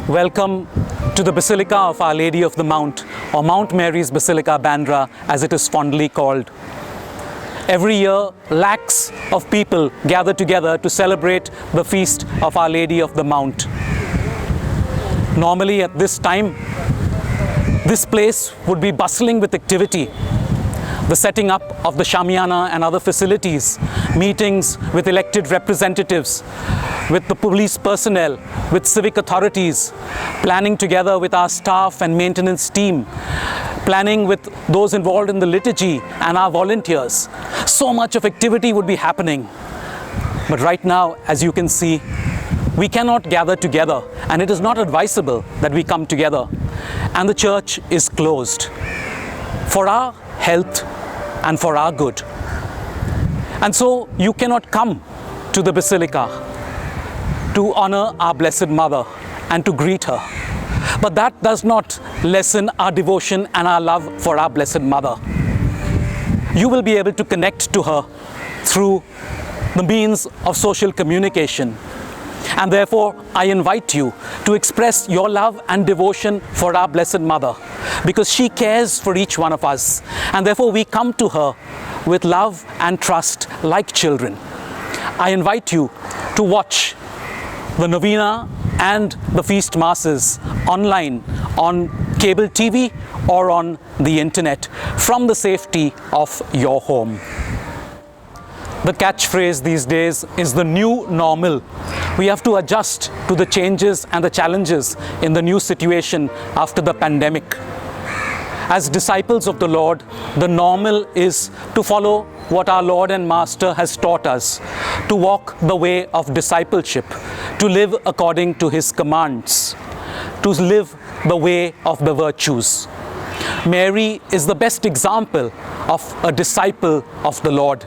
Welcome to the Basilica of Our Lady of the Mount, or Mount Mary's Basilica, Bandra, as it is fondly called. Every year, lakhs of people gather together to celebrate the feast of Our Lady of the Mount. Normally at this time, this place would be bustling with activity. The setting up of the Shamiana and other facilities, meetings with elected representatives, with the police personnel, with civic authorities, planning together with our staff and maintenance team, planning with those involved in the liturgy and our volunteers. So much of activity would be happening. But right now, as you can see, we cannot gather together, and it is not advisable that we come together. And the church is closed for our health and for our good. And so you cannot come to the Basilica to honor our Blessed Mother and to greet her. But that does not lessen our devotion and our love for our Blessed Mother. You will be able to connect to her through the means of social communication. And therefore, I invite you to express your love and devotion for our Blessed Mother, because she cares for each one of us. And therefore, we come to her with love and trust like children. I invite you to watch the novena and the feast masses online, on cable TV or on the internet, from the safety of your home. The catchphrase these days is the new normal. We have to adjust to the changes and the challenges in the new situation after the pandemic. As disciples of the Lord, the normal is to follow what our Lord and Master has taught us, to walk the way of discipleship, to live according to His commands, to live the way of the virtues. Mary is the best example of a disciple of the Lord.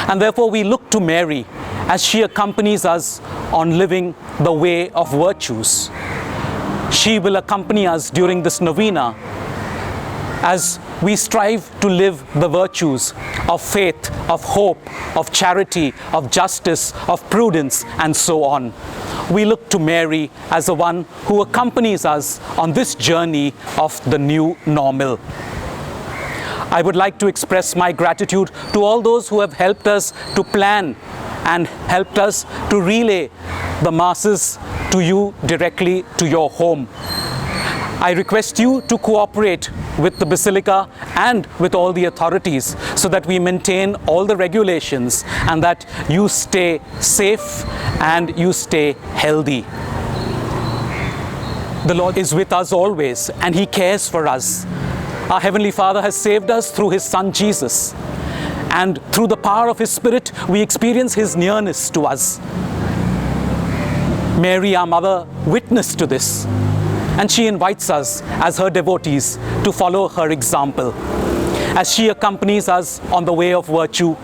And therefore we look to Mary as she accompanies us on living the way of virtues. She will accompany us during this novena as we strive to live the virtues of faith, of hope, of charity, of justice, of prudence, and so on. We look to Mary as the one who accompanies us on this journey of the new normal. I would like to express my gratitude to all those who have helped us to plan and helped us to relay the masses to you directly to your home. I request you to cooperate with the Basilica and with all the authorities so that we maintain all the regulations and that you stay safe and you stay healthy. The Lord is with us always, and He cares for us. Our Heavenly Father has saved us through His Son Jesus, and through the power of His Spirit we experience His nearness to us. Mary, our Mother, witnessed to this, and she invites us as her devotees to follow her example. As she accompanies us on the way of virtue,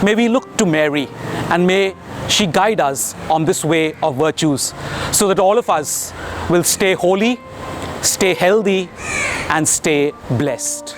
may we look to Mary, and may she guide us on this way of virtues, so that all of us will stay holy, stay healthy, and stay blessed.